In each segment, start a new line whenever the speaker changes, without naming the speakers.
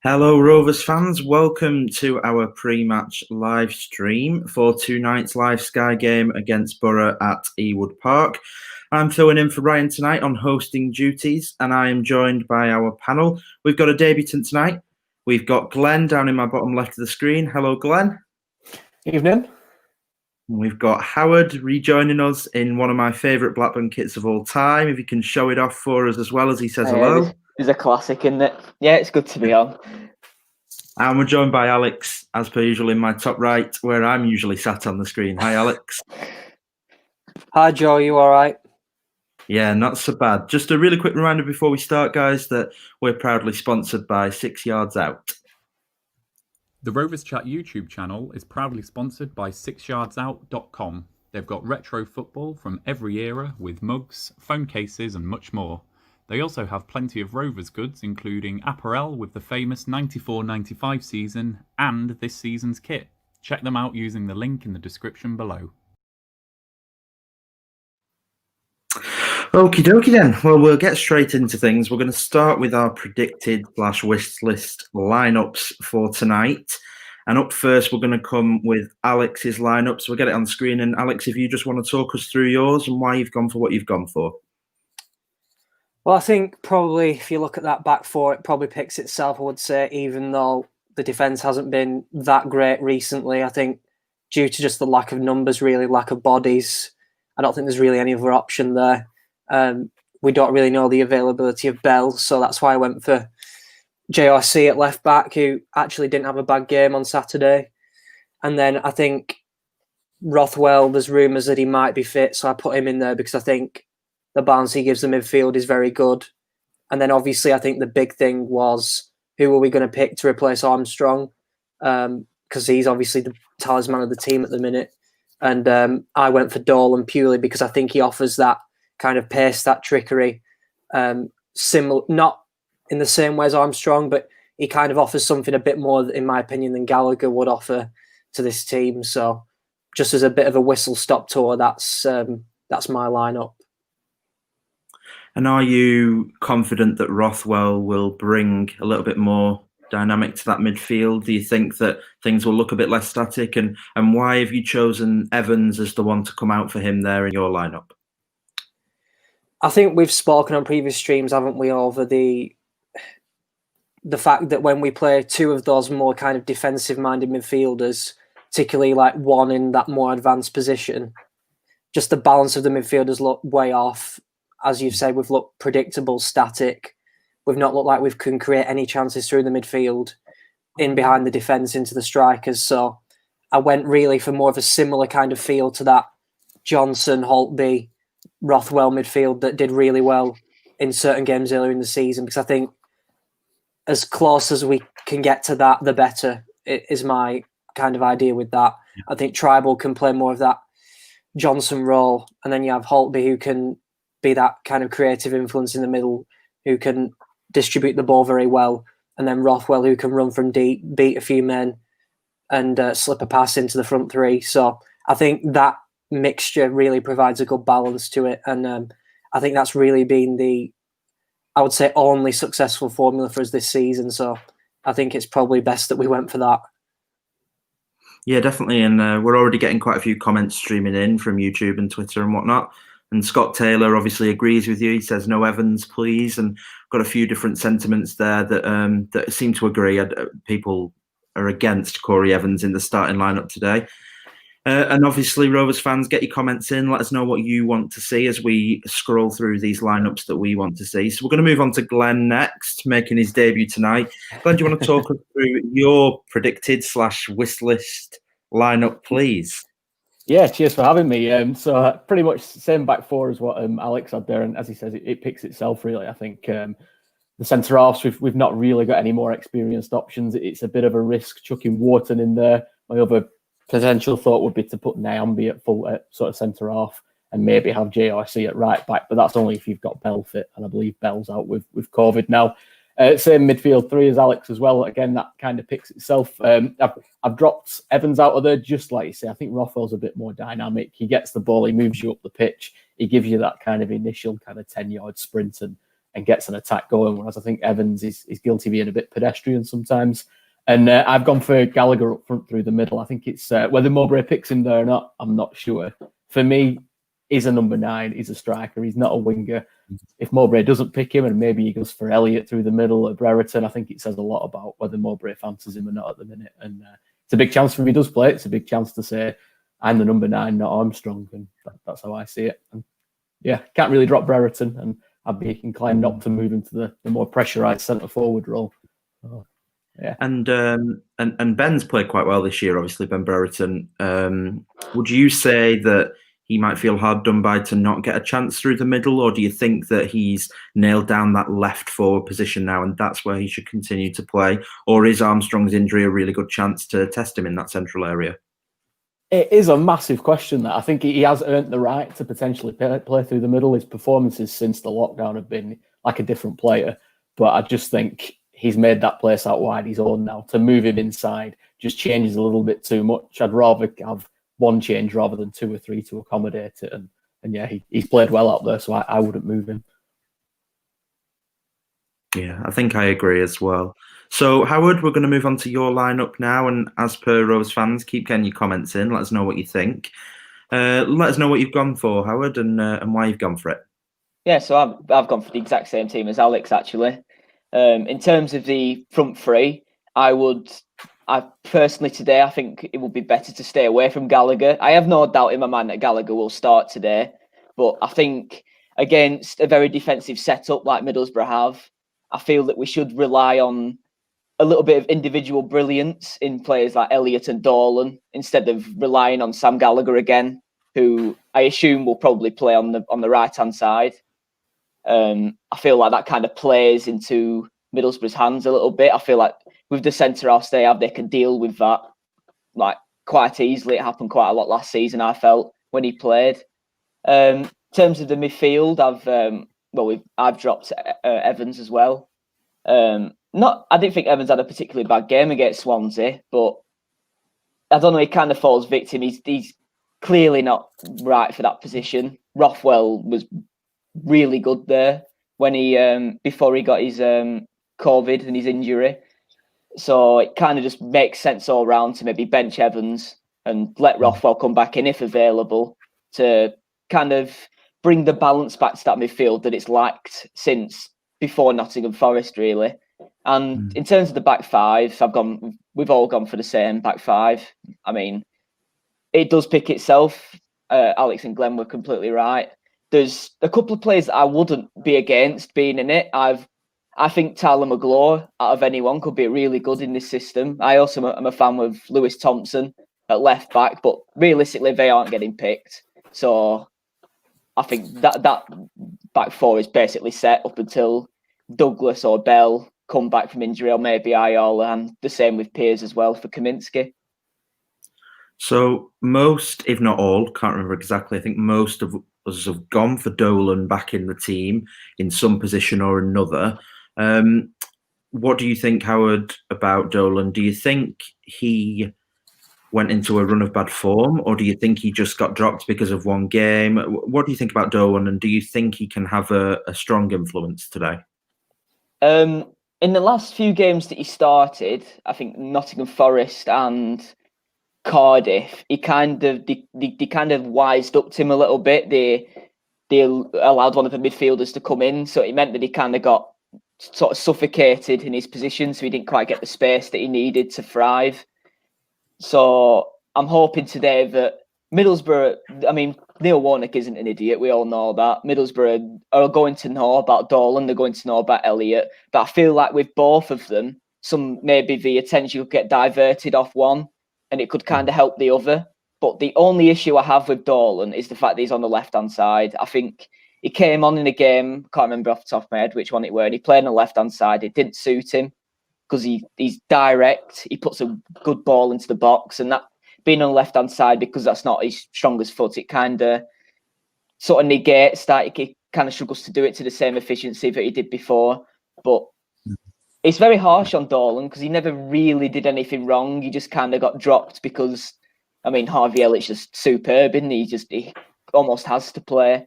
Hello Rovers fans, welcome to our pre-match live stream for tonight's live Sky game against Borough at Ewood Park. I'm filling in for Ryan tonight on hosting duties, and I am joined by our panel. We've got a debutant tonight. We've got Glenn down in my bottom left of the screen. Hello Glenn.
Evening.
We've got Howard rejoining us in one of my favourite Blackburn kits of all time. If you can show it off for us as well as he says hello.
It's a classic, isn't it? Yeah, it's good to be on.
And we're joined by Alex, as per usual, in my top right, where I'm usually sat on the screen. Hi, Alex.
Hi, Joe. You all right?
Yeah, not so bad. Just a really quick reminder before we start, guys, that we're proudly sponsored by 6 Yards Out.
The Rovers Chat YouTube channel is proudly sponsored by 6yardsout.com. They've got retro football from every era with mugs, phone cases and much more. They also have plenty of Rovers goods, including apparel with the famous 94-95 season and this season's kit. Check them out using the link in the description below.
Okie dokie then. Well, we'll get straight into things. We're going to start with our predicted/wish list lineups for tonight. And up first, we're going to come with Alex's lineup. So we'll get it on screen. And Alex, if you just want to talk us through yours and why you've gone for what you've gone for.
Well, I think probably if you look at that back four, it probably picks itself, I would say, even though the defence hasn't been that great recently. I think due to just the lack of numbers, really, lack of bodies, I don't think there's really any other option there. We don't really know the availability of Bell, so that's why I went for JRC at left back, who actually didn't have a bad game on Saturday. And then I think Rothwell, there's rumours that he might be fit, so I put him in there because I think the balance he gives the midfield is very good. And then obviously I think the big thing was who are we going to pick to replace Armstrong? Because he's obviously the talisman of the team at the minute. And I went for Dolan purely because I think he offers that kind of pace, that trickery. Similar, not in the same way as Armstrong, but he kind of offers something a bit more, in my opinion, than Gallagher would offer to this team. So just as a bit of a whistle-stop tour, that's my lineup.
And are you confident that Rothwell will bring a little bit more dynamic to that midfield? Do you think that things will look a bit less static? And why have you chosen Evans as the one to come out for him there in your lineup?
I think we've spoken on previous streams, haven't we, over the fact that when we play two of those more kind of defensive-minded midfielders, particularly like one in that more advanced position, just the balance of the midfielders look way off. As you've said, we've looked predictable, static. We've not looked like we can create any chances through the midfield, in behind the defence, into the strikers. So I went really for more of a similar kind of feel to that Johnson, Holtby, Rothwell midfield that did really well in certain games earlier in the season, because I think as close as we can get to that, the better, is my kind of idea with that. I think Tribal can play more of that Johnson role, and then you have Holtby who can be that kind of creative influence in the middle, who can distribute the ball very well, and then Rothwell who can run from deep, beat a few men and slip a pass into the front three. So I think that mixture really provides a good balance to it, and I think that's really been the I would say, only successful formula for us this season. So I think it's probably best that we went for that.
Yeah, definitely. And we're already getting quite a few comments streaming in from YouTube and Twitter and whatnot. And Scott Taylor obviously agrees with you. He says, no Evans, please. And got a few different sentiments there that seem to agree. People are against Corey Evans in the starting lineup today. And obviously, Rovers fans, get your comments in. Let us know what you want to see as we scroll through these lineups that we want to see. So we're going to move on to Glenn next, making his debut tonight. Glenn, do you want to talk us through your predicted / wish list lineup, please?
Yeah, cheers for having me. So pretty much same back four as what Alex had there, and as he says, it picks itself really. I think the centre halves we've not really got any more experienced options. It's a bit of a risk chucking Wharton in there. My other potential thought would be to put Nyambi at full sort of centre half and maybe have JRC at right back, but that's only if you've got Bell fit, and I believe Bell's out with COVID now. Same midfield three as Alex as well. Again, that kind of picks itself. I've dropped Evans out of there, just like you say. I think Rothwell's a bit more dynamic. He gets the ball, he moves you up the pitch, he gives you that kind of initial kind of 10-yard sprint and gets an attack going, whereas I think Evans is guilty of being a bit pedestrian sometimes. And I've gone for Gallagher up front through the middle. I think it's whether Mowbray picks him there or not, I'm not sure. For me, he's a number 9. He's a striker. He's not a winger. If Mowbray doesn't pick him and maybe he goes for Elliott through the middle at Brereton, I think it says a lot about whether Mowbray fancies him or not at the minute. And it's a big chance for him if he does play. It's a big chance to say, I'm the number 9, not Armstrong. And that's how I see it. And yeah, can't really drop Brereton. And I'd be inclined not to move into the more pressurised centre-forward role. Oh. Yeah. And
Ben's played quite well this year, obviously, Ben Brereton. Would you say that he might feel hard done by to not get a chance through the middle, or do you think that he's nailed down that left forward position now and that's where he should continue to play? Or is Armstrong's injury a really good chance to test him in that central area?
It is a massive question that I think he has earned the right to potentially play through the middle. His performances since the lockdown have been like a different player, but I just think he's made that place out wide his own now. To move him inside just changes a little bit too much. I'd rather have one change rather than 2 or 3 to accommodate it. And yeah, he's played well out there, so I wouldn't move him.
Yeah, I think I agree as well. So, Howard, we're going to move on to your lineup now. And as per Rovers fans, keep getting your comments in. Let us know what you think. Let us know what you've gone for, Howard, and why you've gone for it.
Yeah, so I've gone for the exact same team as Alex, actually. In terms of the front three, I personally today, I think it would be better to stay away from Gallagher. I have no doubt in my mind that Gallagher will start today, but I think against a very defensive setup like Middlesbrough have, I feel that we should rely on a little bit of individual brilliance in players like Elliott and Dolan instead of relying on Sam Gallagher again, who I assume will probably play on the right-hand side. I feel like that kind of plays into Middlesbrough's hands a little bit. I feel like with the centre-halves they have, they can deal with that like quite easily. It happened quite a lot last season, I felt, when he played. In terms of the midfield, I've dropped Evans as well. I didn't think Evans had a particularly bad game against Swansea, but I don't know, he kind of falls victim. He's clearly not right for that position. Rothwell was really good there when he before he got his COVID and his injury. So it kind of just makes sense all round to maybe bench Evans and let Rothwell come back in if available to kind of bring the balance back to that midfield that it's lacked since before Nottingham Forest, really. And in terms of the back five, we've all gone for the same back five. I mean, it does pick itself. Alex and Glenn were completely right. There's a couple of players that I wouldn't be against being in it. I think Tyler McGlaw, out of anyone, could be really good in this system. I also am a fan of Lewis Thompson at left back, but realistically, they aren't getting picked. So I think that back four is basically set up until Douglas or Bell come back from injury, or maybe Ayala, and the same with Piers as well for Kaminsky.
So most, if not all, can't remember exactly, I think most of us have gone for Dolan back in the team in some position or another. What do you think, Howard, about Dolan? Do you think he went into a run of bad form, or do you think he just got dropped because of one game? What do you think about Dolan, and do you think he can have a strong influence today?
In the last few games that he started, I think Nottingham Forest and Cardiff, he kind of they kind of wised up to him a little bit. They allowed one of the midfielders to come in, so it meant that he kind of got sort of suffocated in his position, so he didn't quite get the space that he needed to thrive. So I'm hoping today that Middlesbrough, I mean, Neil Warnock isn't an idiot. We all know that. Middlesbrough are going to know about Dolan. They're going to know about Elliott. But I feel like with both of them, maybe the attention could get diverted off one and it could kind of help the other. But the only issue I have with Dolan is the fact that he's on the left-hand side. I think he came on in a game, can't remember off the top of my head which one it were, and he played on the left-hand side. It didn't suit him because he's direct. He puts a good ball into the box, and that being on the left-hand side, because that's not his strongest foot, it kind of sort of negates that. He kind of struggles to do it to the same efficiency that he did before. But it's very harsh on Dolan because he never really did anything wrong. He just kind of got dropped because, I mean, Harvey Elliott's just superb, isn't he? He almost has to play.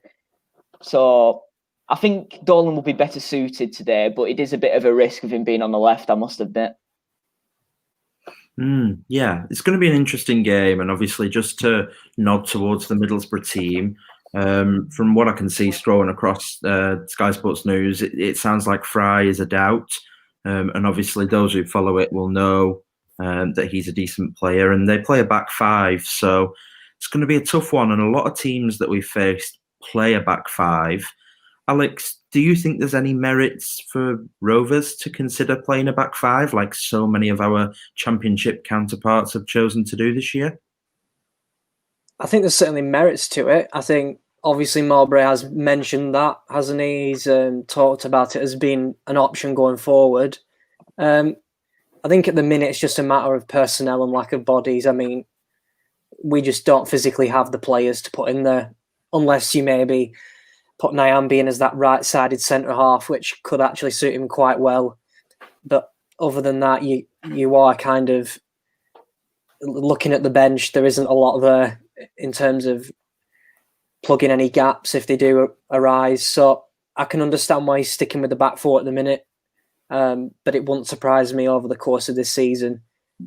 So I think Dolan will be better suited today, but it is a bit of a risk of him being on the left, I must admit.
Yeah, it's going to be an interesting game, and obviously just to nod towards the Middlesbrough team, from what I can see scrolling across Sky Sports News, it sounds like Fry is a doubt, and obviously those who follow it will know that he's a decent player, and they play a back five, so it's going to be a tough one, and a lot of teams that we've faced play a back five. Alex, do you think there's any merits for Rovers to consider playing a back five like so many of our Championship counterparts have chosen to do this year?
I think there's certainly merits to it. I think obviously Mowbray has mentioned that, hasn't he? He's talked about it as being an option going forward. I think at the minute it's just a matter of personnel and lack of bodies. I mean, we just don't physically have the players to put in there, unless you maybe put Nyambi in as that right-sided centre-half, which could actually suit him quite well. But other than that, you are kind of looking at the bench. There isn't a lot there in terms of plugging any gaps if they do arise. So I can understand why he's sticking with the back four at the minute. But it wouldn't surprise me over the course of this season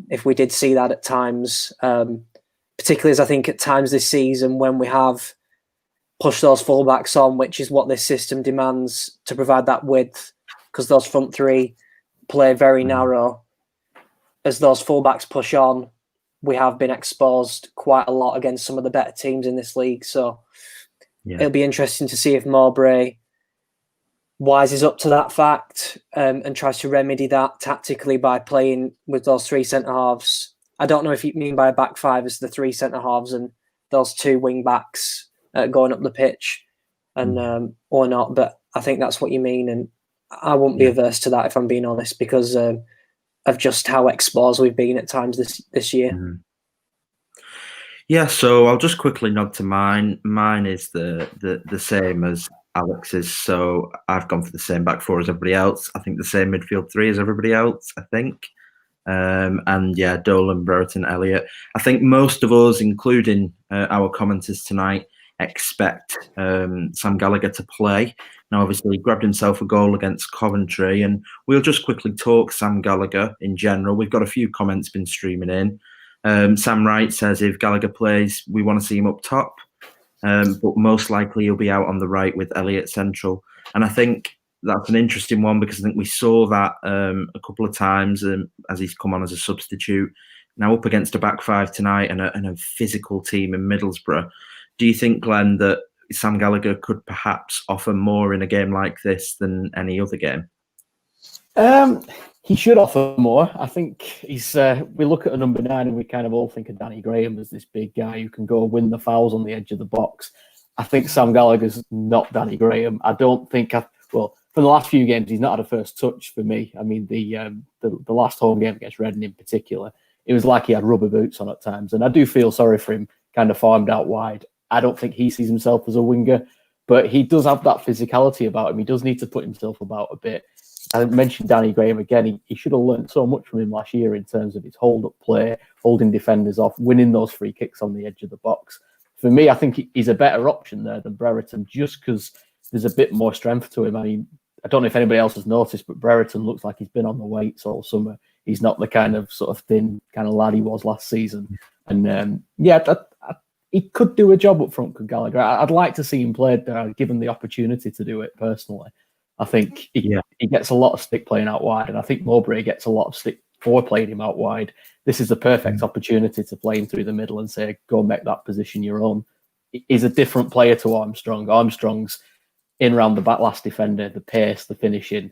if we did see that at times, particularly as I think at times this season when we have push those fullbacks on, which is what this system demands to provide that width, because those front three play very narrow. As those fullbacks push on, we have been exposed quite a lot against some of the better teams in this league. So it'll be interesting to see if Mowbray wises up to that fact and tries to remedy that tactically by playing with those three centre-halves. I don't know if you mean by a back five as the three centre-halves and those two wing-backs going up the pitch and or not, but I think that's what you mean, and I wouldn't be averse to that if I'm being honest, because of just how exposed we've been at times this year.
Yeah, so I'll just quickly nod to mine. Mine is the same as Alex's, so I've gone for the same back four as everybody else. I think the same midfield three as everybody else, I think. And yeah, Dolan, Brereton, Elliott. I think most of us, including our commenters tonight, expect Sam Gallagher to play. Now, obviously, he grabbed himself a goal against Coventry, and we'll just quickly talk Sam Gallagher in general. We've got a few comments been streaming in. Sam Wright says if Gallagher plays, we want to see him up top, but most likely he'll be out on the right with Elliott central. And I think that's an interesting one because I think we saw that a couple of times as he's come on as a substitute. Now up against a back five tonight and a physical team in Middlesbrough. Do you think, Glenn, that Sam Gallagher could perhaps offer more in a game like this than any other game?
He should offer more. I think he's. We look at a number 9 and we kind of all think of Danny Graham as this big guy who can go win the fouls on the edge of the box. I think Sam Gallagher's not Danny Graham. I don't think. Well, for the last few games, he's not had a first touch for me. I mean, the last home game against Reading in particular, it was like he had rubber boots on at times, and I do feel sorry for him. Kind of farmed out wide. I don't think he sees himself as a winger, but he does have that physicality about him. He does need to put himself about a bit. I mentioned Danny Graham again. He should have learned so much from him last year in terms of his hold-up play, holding defenders off, winning those free kicks on the edge of the box. For me, I think he's a better option there than Brereton just because there's a bit more strength to him. I mean, I don't know if anybody else has noticed, but Brereton looks like he's been on the weights all summer. He's not the kind of sort of thin kind of lad he was last season. And he could do a job up front, could Gallagher. I'd like to see him played there, given the opportunity to do it personally. I think he gets a lot of stick playing out wide, and I think Mowbray gets a lot of stick for playing him out wide. This is the perfect opportunity to play him through the middle and say, go make that position your own. He's a different player to Armstrong. Armstrong's in around the back last defender, the pace, the finishing.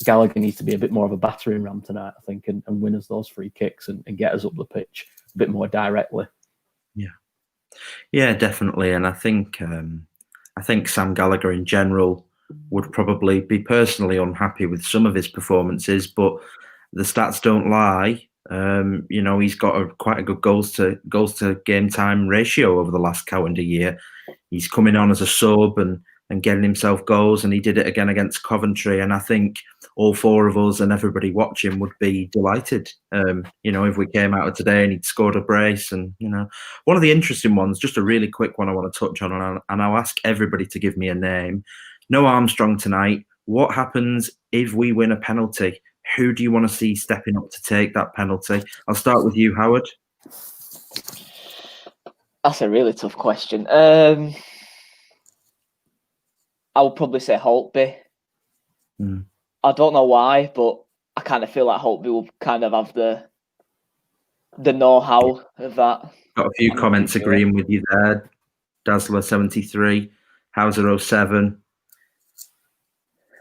Gallagher needs to be a bit more of a battering ram tonight, I think, and win us those free kicks and get us up the pitch a bit more directly.
Yeah, definitely. And I think Sam Gallagher in general would probably be personally unhappy with some of his performances, but the stats don't lie. He's got quite a good goals to game time ratio over the last calendar year. He's coming on as a sub and getting himself goals, and he did it again against Coventry. And I think all four of us and everybody watching would be delighted, if we came out of today and he'd scored a brace. And, one of the interesting ones, just a really quick one I want to touch on, and I'll ask everybody to give me a name. No Armstrong tonight. What happens if we win a penalty? Who do you want to see stepping up to take that penalty? I'll start with you, Howard.
That's a really tough question. I would probably say Holtby. I don't know why, but I kind of feel like Holtby will kind of have the know-how of that.
Got a few comments agreeing with you there. Dazzler 73, Hauser 07,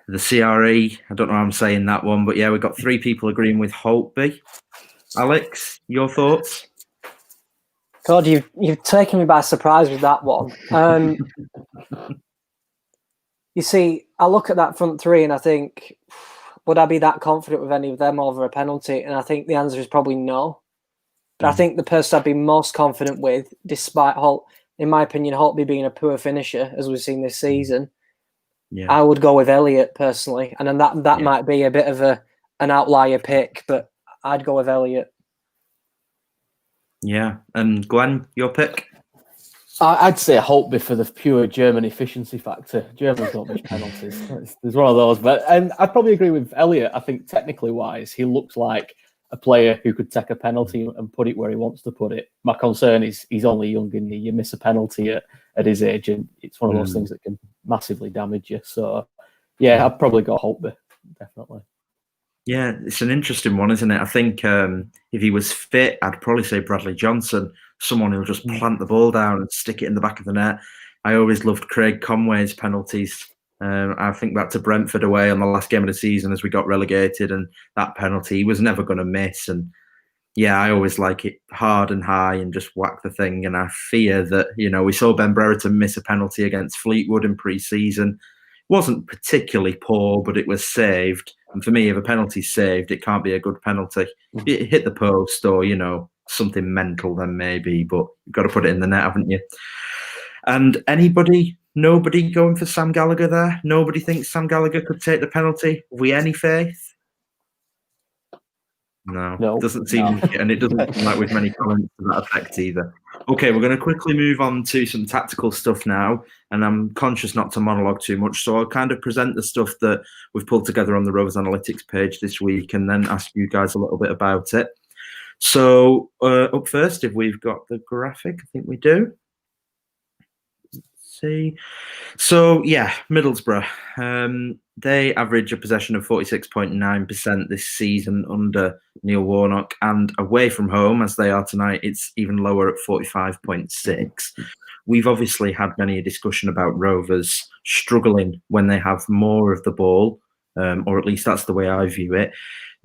the CRE. I don't know how I'm saying that one, but yeah, we've got 3 people agreeing with Holtby. Alex, your thoughts?
God, you've taken me by surprise with that one. You see, I look at that front 3 and I think, would I be that confident with any of them over a penalty? And I think the answer is probably no. But I think the person I'd be most confident with, despite in my opinion, Holtby being a poor finisher, as we've seen this season, I would go with Elliott personally. And then that might be a bit of an outlier pick, but I'd go with Elliott.
Yeah. And Glenn, your pick?
I'd say Holtby for the pure German efficiency factor. Germans don't miss penalties. There's one of those. And I'd probably agree with Elliott. I think technically wise, he looks like a player who could take a penalty and put it where he wants to put it. My concern is he's only young and you miss a penalty at his age, and it's one of those things that can massively damage you. So, yeah, I'd probably go Holtby, definitely.
Yeah, it's an interesting one, isn't it? I think if he was fit, I'd probably say Bradley Johnson, someone who'll just plant the ball down and stick it in the back of the net. I always loved Craig Conway's penalties. I think back to Brentford away on the last game of the season as we got relegated, and that penalty he was never going to miss. And yeah, I always like it hard and high and just whack the thing. And I fear that, we saw Ben Brereton miss a penalty against Fleetwood in pre-season. It wasn't particularly poor, but it was saved. And for me, if a penalty's saved, it can't be a good penalty. It hit the post or, something mental then maybe, but you've got to put it in the net, haven't you? And nobody going for Sam Gallagher there? Nobody thinks Sam Gallagher could take the penalty? Have we any faith? No. It doesn't seem, and it doesn't seem like we've many comments to that effect either. Okay, we're going to quickly move on to some tactical stuff now, and I'm conscious not to monologue too much, so I'll kind of present the stuff that we've pulled together on the Rovers Analytics page this week, and then ask you guys a little bit about it. So up first, if we've got the graphic, I think we do. See. So yeah, Middlesbrough. They average a possession of 46.9% this season under Neil Warnock, and away from home, as they are tonight, it's even lower at 45.6%. We've obviously had many a discussion about Rovers struggling when they have more of the ball, or at least that's the way I view it.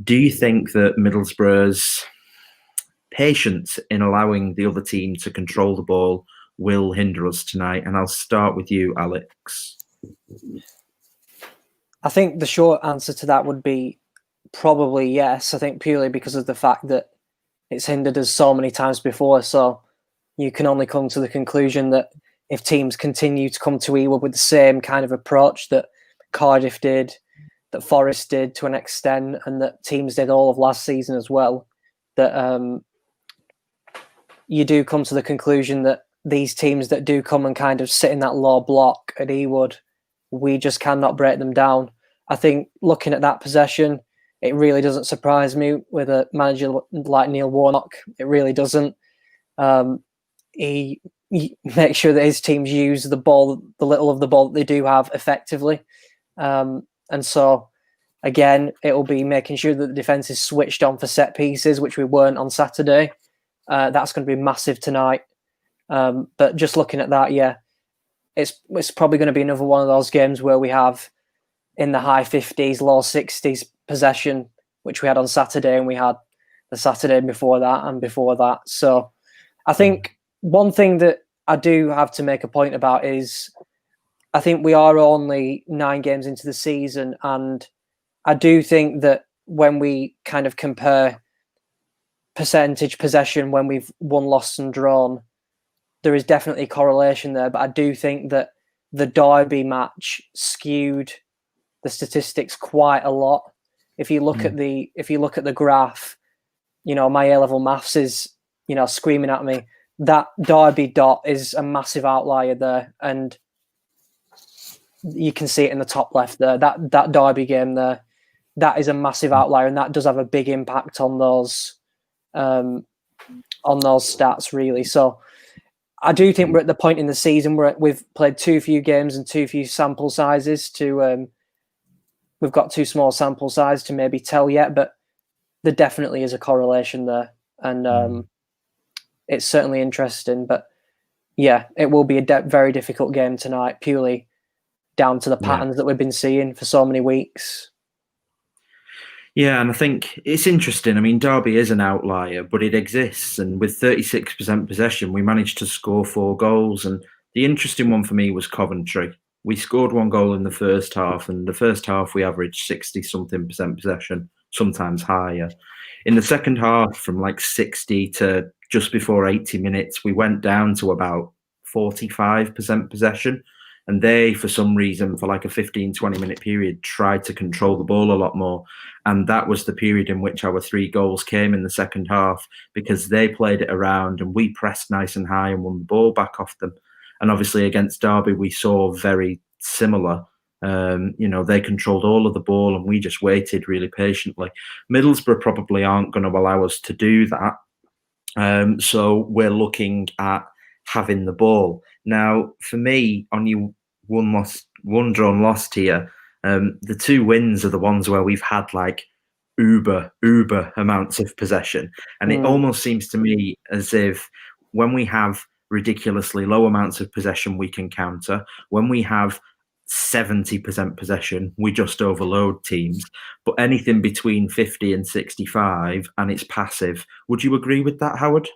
Do you think that Middlesbrough's patience in allowing the other team to control the ball will hinder us tonight? And I'll start with you, Alex.
I think the short answer to that would be probably yes. I think purely because of the fact that it's hindered us so many times before. So you can only come to the conclusion that if teams continue to come to Ewood with the same kind of approach that Cardiff did, that Forest did to an extent, and that teams did all of last season as well, that you do come to the conclusion that these teams that do come and kind of sit in that low block at Ewood, we just cannot break them down. I think looking at that possession, it really doesn't surprise me with a manager like Neil Warnock. It really doesn't. He makes sure that his teams use the ball, the little of the ball that they do have, effectively. And so, again, it will be making sure that the defence is switched on for set pieces, which we weren't on Saturday. That's going to be massive tonight. But just looking at that, yeah, it's probably going to be another one of those games where we have in the high 50s, low 60s possession, which we had on Saturday, and we had the Saturday before that and before that. So I think one thing that I do have to make a point about is I think we are only 9 games into the season, and I do think that when we kind of compare percentage possession when we've won, lost and drawn, there is definitely a correlation there. But I do think that the Derby match skewed the statistics quite a lot. If you look at the graph, my A-level maths is, screaming at me. That Derby dot is a massive outlier there, and you can see it in the top left there. That Derby game there, that is a massive outlier, and that does have a big impact on those stats, really. So I do think we're at the point in the season where we've played too few games and too few sample sizes to. We've got too small sample size to maybe tell yet, but there definitely is a correlation there, and it's certainly interesting. But yeah, it will be a very difficult game tonight, purely down to the patterns that we've been seeing for so many weeks.
Yeah, and I think it's interesting. I mean, Derby is an outlier, but it exists. And with 36% possession, we managed to score 4 goals. And the interesting one for me was Coventry. We scored 1 goal in the first half, and the first half we averaged 60-something% possession, sometimes higher. In the second half, from like 60 to just before 80 minutes, we went down to about 45% possession. And they, for some reason, for like a 15-20 minute period, tried to control the ball a lot more. And that was the period in which our 3 goals came in the second half, because they played it around and we pressed nice and high and won the ball back off them. And obviously against Derby, we saw very similar. They controlled all of the ball and we just waited really patiently. Middlesbrough probably aren't going to allow us to do that. So we're looking at having the ball. Now, for me, on your one drawn lost here, the 2 wins are the ones where we've had like uber amounts of possession. And it almost seems to me as if when we have ridiculously low amounts of possession, we can counter. When we have 70% possession, we just overload teams. But anything between 50 and 65, and it's passive. Would you agree with that, Howard?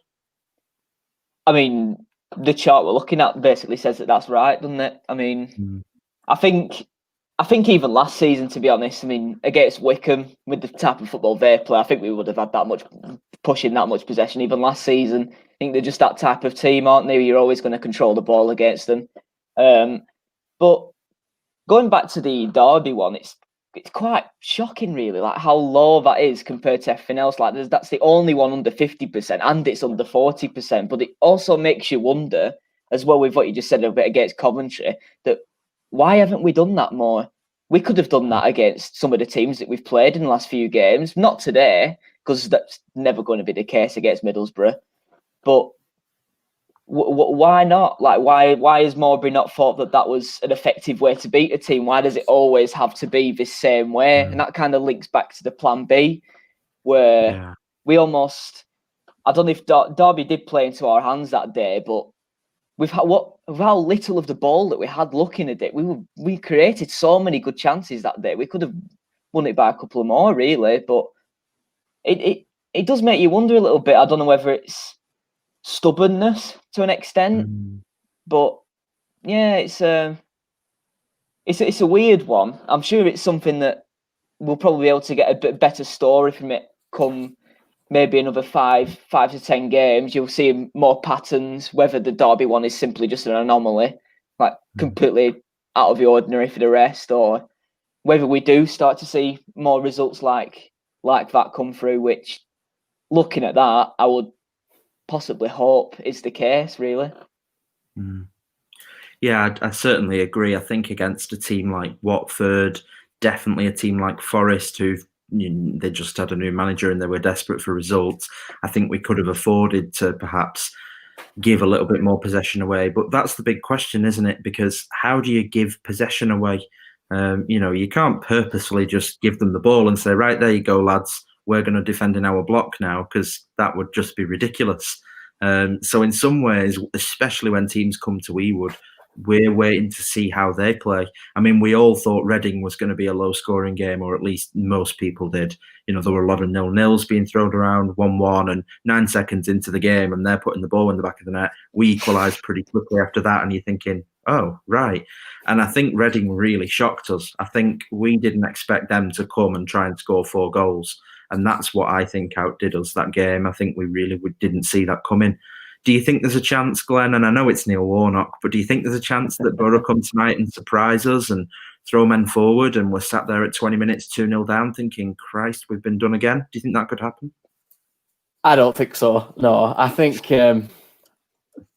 I mean, the chart we're looking at basically says that that's right, doesn't it? I mean, I think even last season, to be honest, I mean, against Wickham, with the type of football they play, I think we would have had that much pushing, that much possession even last season. I think they're just that type of team, aren't they? You're always going to control the ball against them. But going back to the Derby one, it's quite shocking, really, like how low that is compared to everything else. Like that's the only one under 50%, and it's under 40%. But it also makes you wonder, as well, with what you just said a bit against Coventry, that why haven't we done that more? We could have done that against some of the teams that we've played in the last few games. Not today, because that's never going to be the case against Middlesbrough. But why not? Like, why has Mowbray not thought that was an effective way to beat a team? Why does it always have to be this same way? And that kind of links back to the plan B, where we almost, I don't know if Derby did play into our hands that day, but with how little of the ball that we had looking at it, we created so many good chances that day. We could have won it by a couple of more, really, but it does make you wonder a little bit. I don't know whether it's stubbornness to an extent, but yeah, it's a weird one. I'm sure it's something that we'll probably be able to get a bit better story from it come maybe another 5 to 10 games. You'll see more patterns, whether the Derby one is simply just an anomaly, like completely out of the ordinary for the rest, or whether we do start to see more results like that come through, which, looking at that, I would possibly hope is the case, really.
Yeah, I certainly agree. I think against a team like Watford, definitely a team like Forest, who they just had a new manager and they were desperate for results, I think we could have afforded to perhaps give a little bit more possession away. But that's the big question, isn't it? Because how do you give possession away? You can't purposefully just give them the ball and say, right, there you go, lads, we're going to defend in our block now, because that would just be ridiculous. So in some ways, especially when teams come to Ewood, we're waiting to see how they play. I mean, we all thought Reading was going to be a low-scoring game, or at least most people did. There were a lot of 0-0s being thrown around, 1-1, and 9 seconds into the game, and they're putting the ball in the back of the net. We equalised pretty quickly after that, and you're thinking, oh, right. And I think Reading really shocked us. I think we didn't expect them to come and try and score 4 goals. And that's what I think outdid us that game. I think we really didn't see that coming. Do you think there's a chance, Glenn, and I know it's Neil Warnock, but do you think there's a chance that Borough come tonight and surprise us and throw men forward, and we're sat there at 20 minutes 2-0 down thinking, Christ, we've been done again? Do you think that could happen?
I don't think so. No, I think...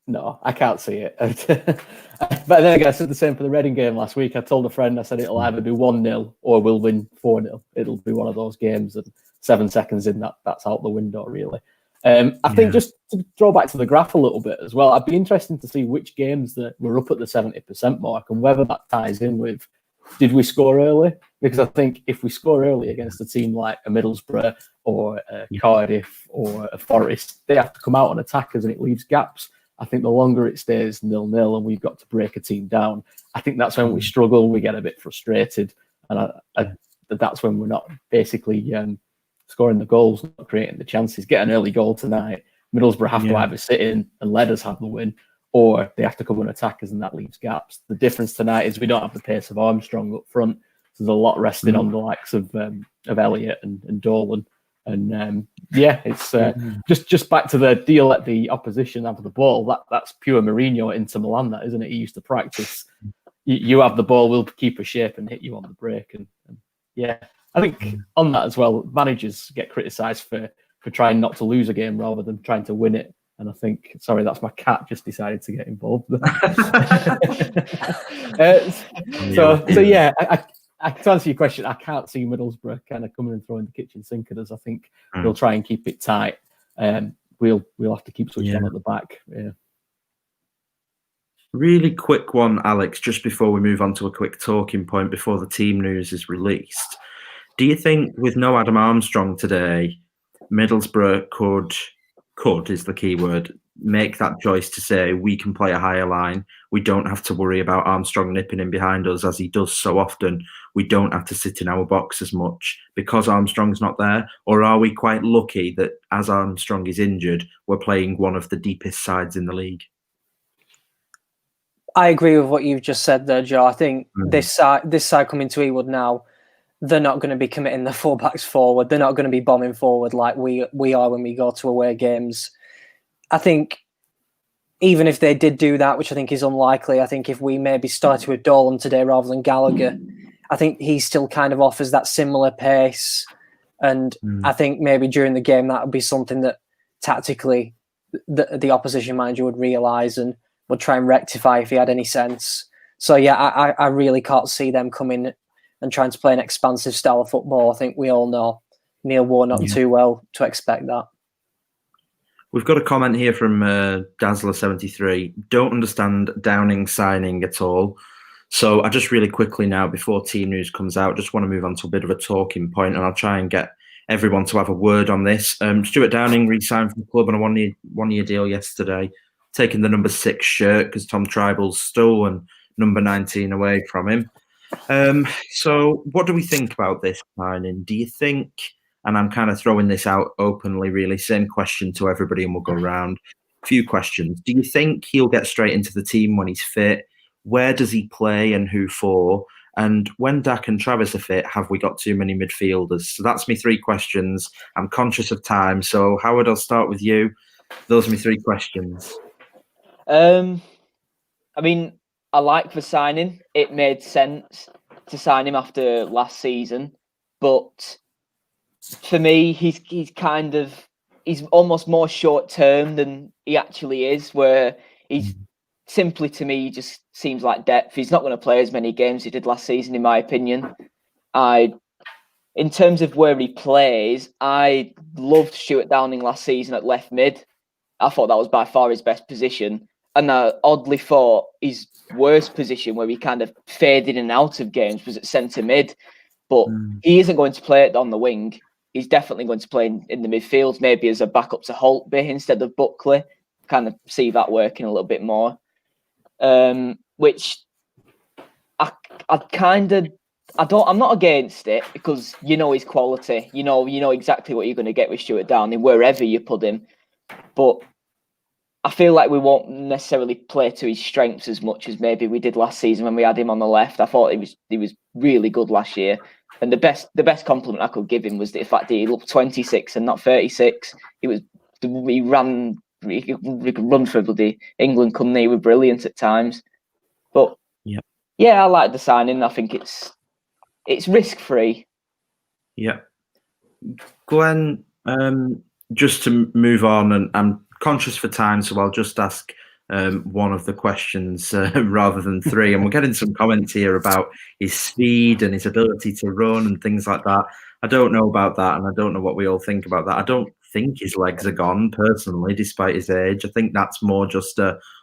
no, I can't see it. But then again, I said the same for the Reading game last week. I told a friend, I said it'll either be 1-0 or we'll win 4-0. It'll be one of those games, and 7 seconds in, that's out the window, really. I think just to throw back to the graph a little bit as well, I'd be interested to see which games that were up at the 70% mark and whether that ties in with, did we score early? Because I think if we score early against a team like a Middlesbrough or a Cardiff or a Forest, they have to come out on attackers and it leaves gaps. I think the longer it stays 0-0 and we've got to break a team down, I think that's when we struggle, we get a bit frustrated, and that's when we're not basically scoring the goals, not creating the chances. Get an early goal tonight, Middlesbrough have to either sit in and let us have the win, or they have to come on attackers, and that leaves gaps. The difference tonight is we don't have the pace of Armstrong up front, so there's a lot resting on the likes of Elliott and Dolan. And it's just back to the deal at the opposition after the ball. That's pure Mourinho into Milan, that, isn't it? He used to practice. You have the ball, we'll keep a shape and hit you on the break. And I think on that as well, managers get criticised for trying not to lose a game rather than trying to win it. And I think, sorry, that's my cat just decided to get involved. To answer your question, I can't see Middlesbrough kind of coming and throwing the kitchen sink at us. I think they'll try and keep it tight. We'll have to keep switching on at the back. Yeah.
Really quick one, Alex, just before we move on to a quick talking point before the team news is released. Do you think with no Adam Armstrong today, Middlesbrough could is the key word, make that choice to say we can play a higher line? We don't have to worry about Armstrong nipping in behind us as he does so often. We don't have to sit in our box as much because Armstrong's not there? Or are we quite lucky that as Armstrong is injured, we're playing one of the deepest sides in the league?
I agree with what you've just said there, Joe. I think this side coming to Ewood now, they're not going to be committing the fullbacks forward. They're not going to be bombing forward like we are when we go to away games. I think even if they did do that, which I think is unlikely, I think if we maybe started with Dolan today rather than Gallagher, I think he still kind of offers that similar pace. And I think maybe during the game, that would be something that tactically the opposition manager would realise and would try and rectify if he had any sense. So, yeah, I really can't see them coming and trying to play an expansive style of football. I think we all know Neil Warnock too well to expect that.
We've got a comment here from Dazzler73. Don't understand Downing signing at all. So I just really quickly now, before team news comes out, just want to move on to a bit of a talking point, and I'll try and get everyone to have a word on this. Stuart Downing re-signed from the club on a one-year deal yesterday, taking the number 6 shirt because Tom Tribal's stolen number 19 away from him. So what do we think about this signing? Do you think, and I'm kind of throwing this out openly really, same question to everybody and we'll go around, a few questions. Do you think he'll get straight into the team when he's fit? Where does he play and who for? And when Dak and Travis are fit, have we got too many midfielders? So that's me 3 questions. I'm conscious of time. So Howard, I'll start with you. Those are me 3 questions.
I mean, I like the signing. It made sense to sign him after last season, but for me, he's almost more short term than he actually is. Where he's simply, to me, just seems like depth. He's not going to play as many games he did last season, in my opinion. In terms of where he plays, I loved Stuart Downing last season at left mid. I thought that was by far his best position. And I oddly thought his worst position, where he kind of faded in and out of games, was at centre mid. But he isn't going to play it on the wing. He's definitely going to play in the midfield, maybe as a backup to Holtby instead of Buckley. Kind of see that working a little bit more. Which I'm not against it, because you know his quality. You know exactly what you're going to get with Stuart Downing wherever you put him. But I feel like we won't necessarily play to his strengths as much as maybe we did last season when we had him on the left. I thought he was really good last year, and the best compliment I could give him was the fact that he looked 26 and not 36. He could run for bloody England, couldn't he? He was brilliant at times. But yeah, I like the signing. I think it's risk free.
Yeah, Glenn. Just to move on, and I'm conscious for time, so I'll just ask one of the questions rather than three. And we're getting some comments here about his speed and his ability to run and things like that. I don't know about that, and I don't know what we all think about that. I don't think his legs are gone, personally, despite his age. I think that's more just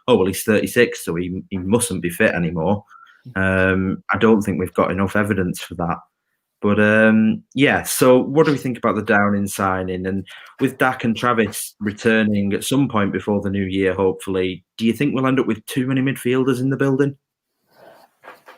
he's 36, so he mustn't be fit anymore. I don't think we've got enough evidence for that. But so what do we think about the Downing signing? And with Dak and Travis returning at some point before the new year, hopefully, do you think we'll end up with too many midfielders in the building?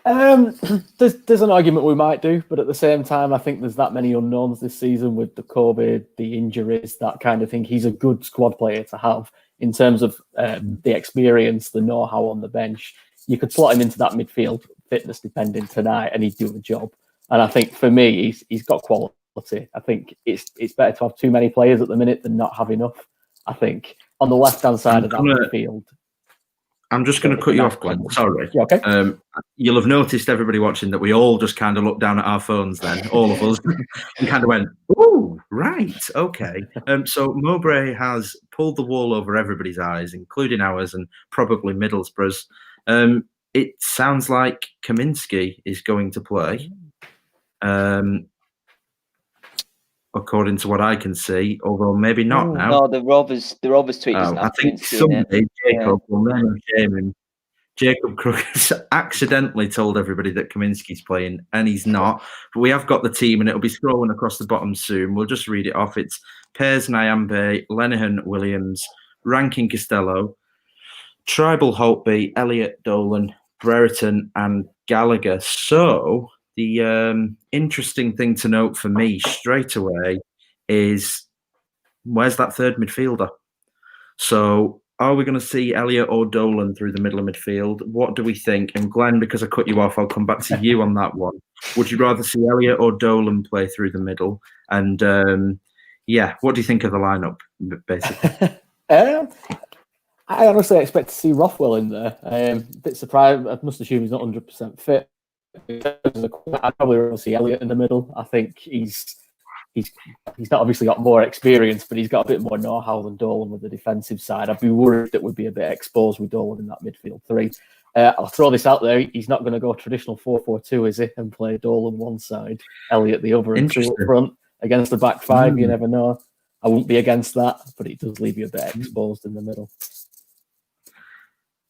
There's an argument we might do, but at the same time, I think there's that many unknowns this season with the COVID, the injuries, that kind of thing. He's a good squad player to have in terms of the experience, the know-how on the bench. You could slot him into that midfield, fitness depending, tonight, and he'd do the job. And I think for me, he's got quality. I think it's better to have too many players at the minute than not have enough. I think on the left-hand side of that midfield.
I'm just going to cut you off, Glenn. Sorry.
Yeah, okay.
You'll have noticed, everybody watching, that we all just kind of looked down at our phones then, all of us, and kind of went, "Oh, right, okay." So Mowbray has pulled the wool over everybody's eyes, including ours and probably Middlesbrough's. It sounds like Kaminski is going to play. According to what I can see, although maybe not now.
No, the Rovers tweet doesn't have
I think
Kaminski
someday Jacob will name and shame him. Jacob Crook has accidentally told everybody that Kaminski's playing, and he's not. But we have got the team, and it'll be scrolling across the bottom soon. We'll just read it off. It's Pears Nyambe, Lenihan Williams, Rankin Costello, Tribal Holtby, Elliott Dolan, Brereton, and Gallagher. So the interesting thing to note for me straight away is, where's that third midfielder? So are we going to see Elliott or Dolan through the middle of midfield? What do we think? And Glenn, because I cut you off, I'll come back to you on that one. Would you rather see Elliott or Dolan play through the middle? And what do you think of the lineup, basically?
I honestly expect to see Rothwell in there. A bit surprised. I must assume he's not 100% fit. I'd probably rather see Elliott in the middle. I think he's not obviously got more experience, but he's got a bit more know-how than Dolan with the defensive side. I'd be worried that we'd be a bit exposed with Dolan in that midfield three. I'll throw this out there. He's not going to go traditional 4-4-2, is he? And play Dolan one side, Elliott the other, and two up front against the back five. You never know. I wouldn't be against that, but it does leave you a bit exposed in the middle.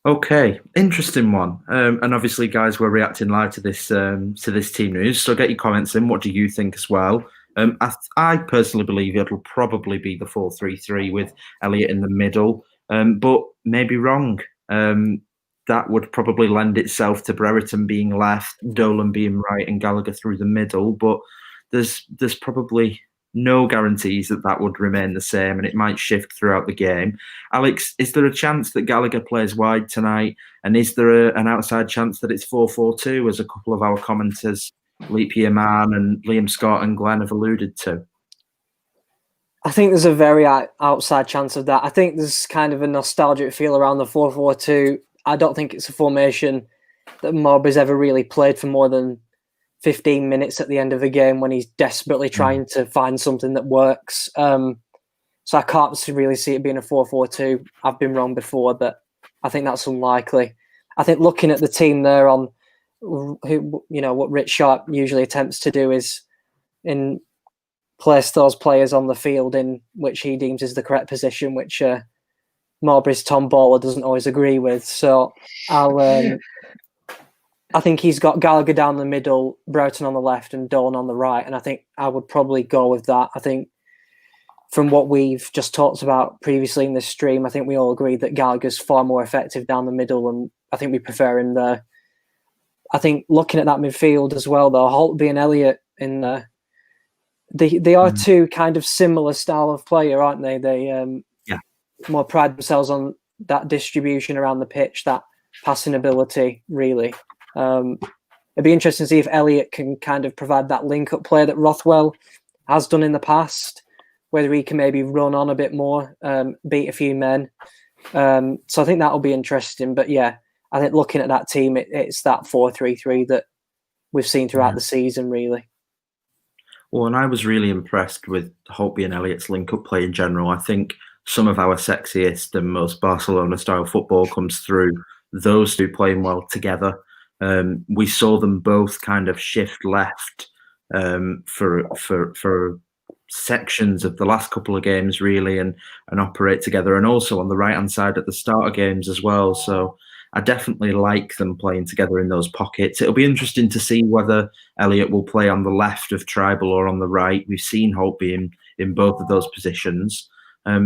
Okay, interesting one. And obviously, guys, we're reacting live to this team news. So get your comments in. What do you think as well? I personally believe it'll probably be the 4-3-3 with Elliott in the middle, but maybe wrong. That would probably lend itself to Brereton being left, Dolan being right, and Gallagher through the middle. But there's probably no guarantees that would remain the same, and it might shift throughout the game. Alex, is there a chance that Gallagher plays wide tonight? And is there an outside chance that it's 4-4-2, as a couple of our commenters, Leap Year Man and Liam Scott and Glenn, have alluded to?
I think there's a very outside chance of that. I think there's kind of a nostalgic feel around the 4-4-2. I don't think it's a formation that Mowbray's ever really played for more than 15 minutes at the end of the game when he's desperately trying to find something that works. So I can't really see it being a 4-4-2. I've been wrong before, but I think that's unlikely. I think looking at the team there on who, what Rich Sharp usually attempts to do is place those players on the field in which he deems is the correct position, which Marbury's Tom Bowler doesn't always agree with. So I think he's got Gallagher down the middle, Broughton on the left, and Dawn on the right. And I think I would probably go with that. I think from what we've just talked about previously in this stream, I think we all agree that Gallagher's far more effective down the middle, and I think we prefer him there. I think looking at that midfield as well, though, Holtby and Elliott in there, they are two kind of similar style of player, aren't they? They more pride themselves on that distribution around the pitch, that passing ability, really. It'd be interesting to see if Elliott can kind of provide that link-up play that Rothwell has done in the past, whether he can maybe run on a bit more, beat a few men. So I think that'll be interesting. But yeah, I think looking at that team, it's that 4-3-3 that we've seen throughout the season, really.
Well, and I was really impressed with Holtby and Elliott's link-up play in general. I think some of our sexiest and most Barcelona-style football comes through those two playing well together. We saw them both kind of shift left for sections of the last couple of games, really, and operate together, and also on the right-hand side at the start of games as well. So I definitely like them playing together in those pockets. It'll be interesting to see whether Elliott will play on the left of Tribal or on the right. We've seen Holtby in both of those positions,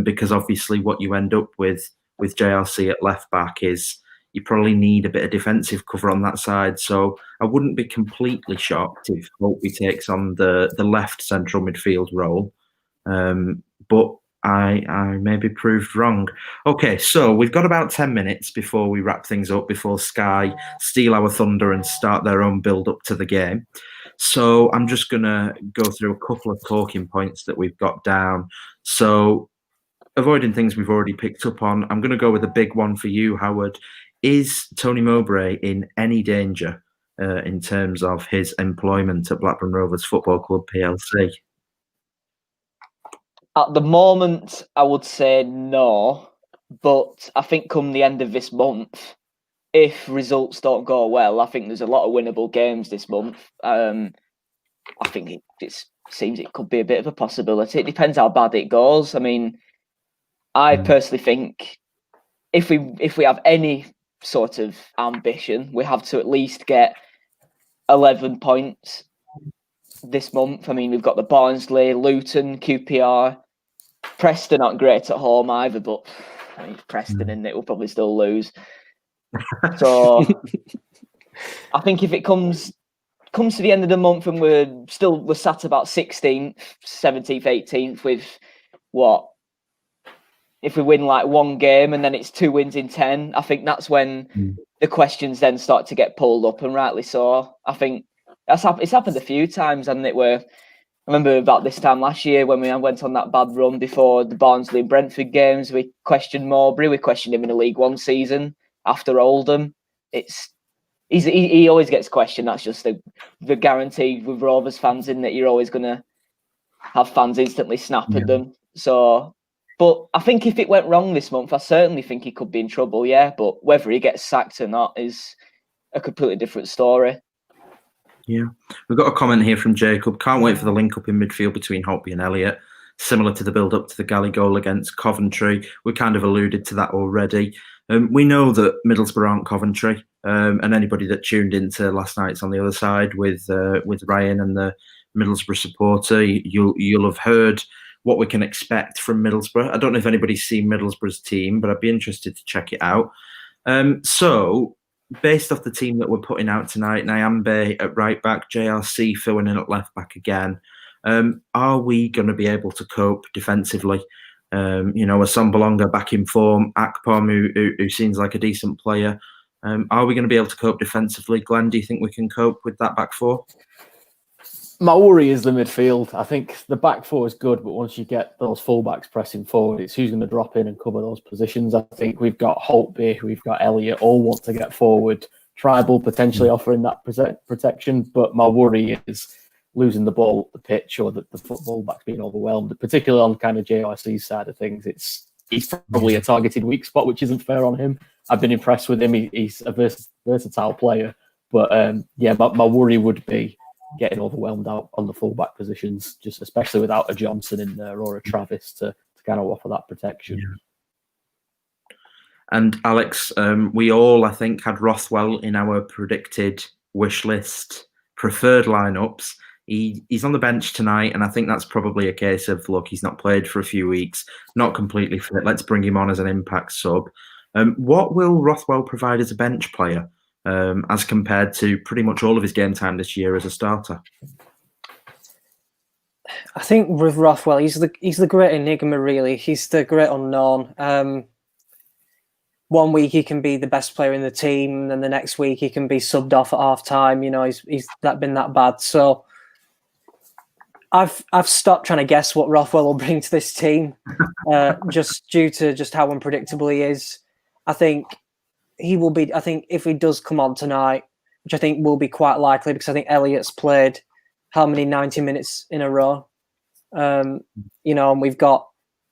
because obviously what you end up with JLC at left back is you probably need a bit of defensive cover on that side. So I wouldn't be completely shocked if Holtby takes on the left central midfield role. But I may be proved wrong. Okay, so we've got about 10 minutes before we wrap things up, before Sky steal our thunder and start their own build-up to the game. So I'm just going to go through a couple of talking points that we've got down. So avoiding things we've already picked up on, I'm going to go with a big one for you, Howard. Is Tony Mowbray in any danger in terms of his employment at Blackburn Rovers Football Club PLC?
At the moment, I would say no, but I think come the end of this month, if results don't go well, I think there's a lot of winnable games this month. I think it seems it could be a bit of a possibility. It depends how bad it goes. I mean, I personally think if we have any sort of ambition, we have to at least get 11 points this month. I mean, we've got the Barnsley, Luton, QPR, Preston not great at home either, but I mean, Preston in it will probably still lose. So I think if it comes to the end of the month and we're sat about 16th, 17th, 18th with what? If we win like one game and then it's 2 wins in 10, I think that's when the questions then start to get pulled up, and rightly so. I think it's happened a few times, hasn't it? Where I remember about this time last year when we went on that bad run before the Barnsley and Brentford games, we questioned Mowbray, we questioned him in the League One season after Oldham. He always gets questioned. That's just the guarantee with Rovers fans, in that you're always going to have fans instantly snap at them. So. But I think if it went wrong this month, I certainly think he could be in trouble, yeah. But whether he gets sacked or not is a completely different story.
Yeah. We've got a comment here from Jacob. Can't wait for the link-up in midfield between Holtby and Elliott. Similar to the build-up to the Galley goal against Coventry. We kind of alluded to that already. We know that Middlesbrough aren't Coventry. And anybody that tuned into last night's On the Other Side with Ryan and the Middlesbrough supporter, you'll have heard what we can expect from Middlesbrough. I don't know if anybody's seen Middlesbrough's team, but I'd be interested to check it out. So, based off the team that we're putting out tonight, Nyambe at right back, JRC filling in at left back again, are we going to be able to cope defensively? Assombalonga back in form, Akpom, who seems like a decent player. Are we going to be able to cope defensively? Glenn, do you think we can cope with that back four?
My worry is the midfield. I think the back four is good, but once you get those fullbacks pressing forward, it's who's going to drop in and cover those positions. I think we've got Holtby, we've got Elliott, all want to get forward. Tribal potentially offering that protection, but my worry is losing the ball at the pitch or the football backs being overwhelmed, particularly on kind of JRC's side of things. He's probably a targeted weak spot, which isn't fair on him. I've been impressed with him. He's a versatile player. But my worry would be getting overwhelmed out on the fullback positions, just especially without a Johnson in there or a Travis to kind of offer that protection.
Yeah. And Alex, we all, I think, had Rothwell in our predicted wish list preferred lineups. He's on the bench tonight, and I think that's probably a case of, look, he's not played for a few weeks, not completely fit. Let's bring him on as an impact sub. What will Rothwell provide as a bench player, as compared to pretty much all of his game time this year as a starter?
I think with Rothwell, he's the great enigma, really. He's the great unknown. One week he can be the best player in the team, and then the next week he can be subbed off at half time. You know, he's been that bad. So I've stopped trying to guess what Rothwell will bring to this team, just due to just how unpredictable he is. I think he will be. I think if he does come on tonight, which I think will be quite likely, because I think Elliott's played how many 90 minutes in a row, you know, and we've got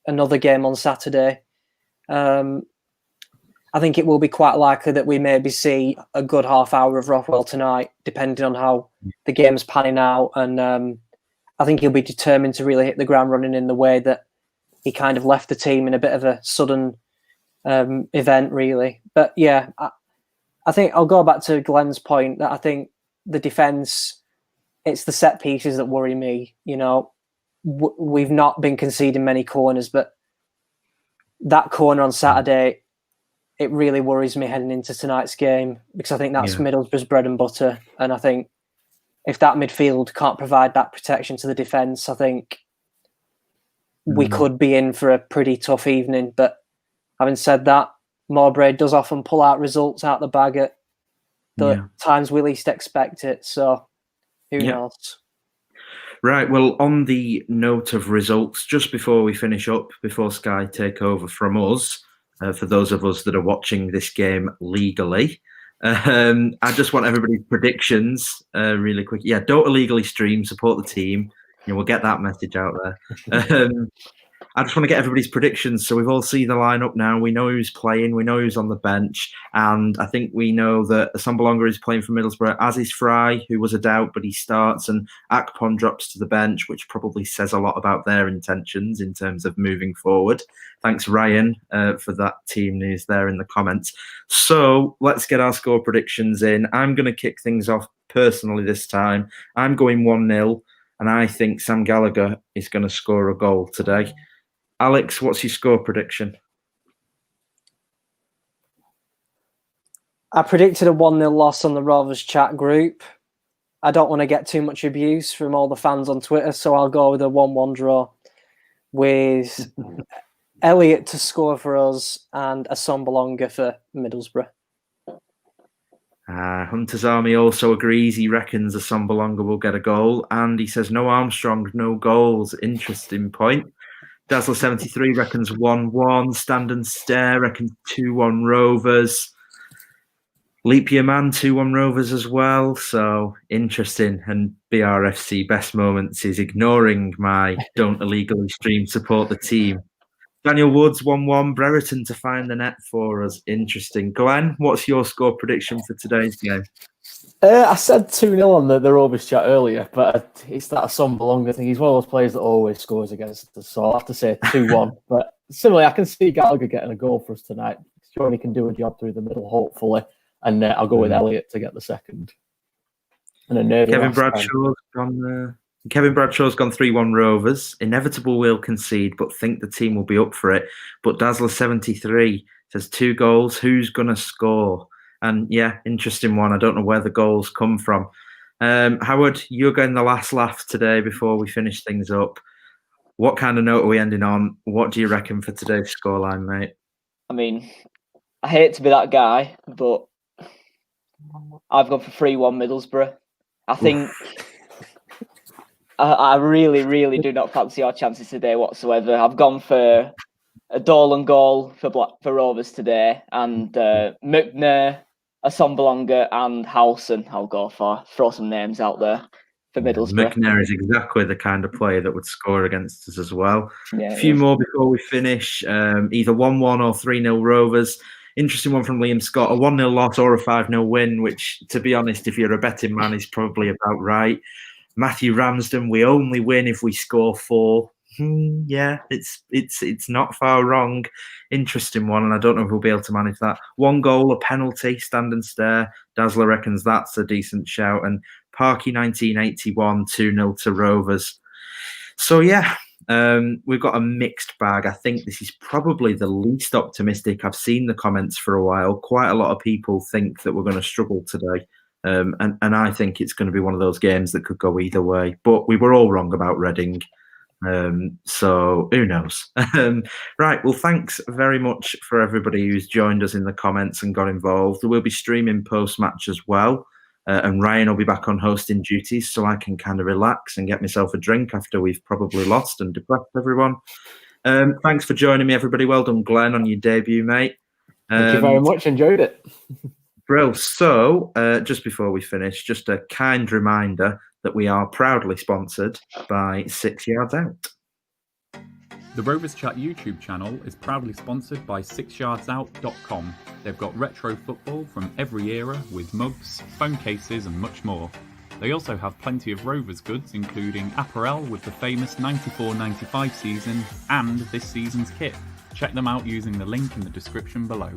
another game on Saturday. I think it will be quite likely that we maybe see a good half hour of Rothwell tonight, depending on how the game's panning out. And I think he'll be determined to really hit the ground running in the way that he kind of left the team in a bit of a sudden event, really. But yeah, I think I'll go back to Glenn's point that I think the defence, it's the set pieces that worry me. You know, we've not been conceding many corners, but that corner on Saturday, it really worries me heading into tonight's game, because I think that's Middlesbrough's bread and butter. And I think if that midfield can't provide that protection to the defence, I think we could be in for a pretty tough evening. But having said that, Mowbray does often pull out results out the bag at the times we least expect it. So who knows?
Right. Well, on the note of results, just before we finish up, before Sky take over from us, for those of us that are watching this game legally, I just want everybody's predictions really quick. Yeah, don't illegally stream, support the team. You know, we'll get that message out there. I just want to get everybody's predictions. So we've all seen the lineup now. We know who's playing. We know who's on the bench. And I think we know that Asombalonga is playing for Middlesbrough, as is Fry, who was a doubt, but he starts. And Akpom drops to the bench, which probably says a lot about their intentions in terms of moving forward. Thanks, Ryan, for that team news there in the comments. So let's get our score predictions in. I'm going to kick things off personally this time. I'm going 1-0, and I think Sam Gallagher is going to score a goal today. Alex, what's your score prediction?
I predicted a 1-0 loss on the Rovers Chat group. I don't want to get too much abuse from all the fans on Twitter, so I'll go with a 1-1 draw with Elliott to score for us and Asombalonga for Middlesbrough.
Hunter's Army also agrees. He reckons Asombalonga will get a goal, and he says no Armstrong, no goals. Interesting point. Dazzler73 reckons 1-1. Stand and Stare reckons 2-1 Rovers. Leap Year Man 2-1 Rovers as well. So interesting. And BRFC Best Moments is ignoring my don't illegally stream, support the team. Daniel Woods 1-1. Brereton to find the net for us. Interesting. Glenn, what's your score prediction for today's game?
I said 2-0 on the Rovers Chat earlier, but it's that Asombalonga thing. He's one of those players that always scores against us, so I'll have to say 2-1. But similarly, I can see Gallagher getting a goal for us tonight. Sure, he can do a job through the middle, hopefully. And I'll go with Elliott to get the second. And a nervy
Kevin Bradshaw's gone 3-1 Rovers. Inevitable will concede, but think the team will be up for it. But Dazzler73 says 2 goals. Who's going to score? And yeah, interesting one. I don't know where the goals come from. Howard, you're getting the last laugh today before we finish things up. What kind of note are we ending on? What do you reckon for today's scoreline, mate?
I mean, I hate to be that guy, but I've gone for 3-1 Middlesbrough. I think I really, really do not fancy our chances today whatsoever. I've gone for a Dolan goal for Rovers today, and McNair, Asombalonga, and Howson I'll go for. Throw some names out there for Middlesbrough.
McNair is exactly the kind of player that would score against us as well. A few more before we finish. Either 1-1 or 3-0 Rovers. Interesting one from Liam Scott. A 1-0 loss or a 5-0 win, which, to be honest, if you're a betting man, is probably about right. Matthew Ramsden, we only win if we score 4. Yeah, it's not far wrong. Interesting one, and I don't know if we'll be able to manage that. 1 goal, a penalty, stand and stare. Dazzler reckons that's a decent shout. And Parky 1981, 2-0 to Rovers. So yeah, we've got a mixed bag. I think this is probably the least optimistic. I've seen the comments for a while. Quite a lot of people think that we're going to struggle today. And I think it's going to be one of those games that could go either way. But we were all wrong about Reading. So who knows? Right. Well, thanks very much for everybody who's joined us in the comments and got involved. We'll be streaming post-match as well. And Ryan will be back on hosting duties so I can kind of relax and get myself a drink after we've probably lost and depressed everyone. Thanks for joining me, everybody. Well done, Glenn, on your debut, mate.
Thank you very much. Enjoyed it.
Brill. So, just before we finish, just a kind reminder that we are proudly sponsored by 6 Yards Out.
The Rovers Chat YouTube channel is proudly sponsored by 6yardsout.com. They've got retro football from every era with mugs, phone cases and much more. They also have plenty of Rovers goods, including apparel with the famous 94-95 season and this season's kit. Check them out using the link in the description below.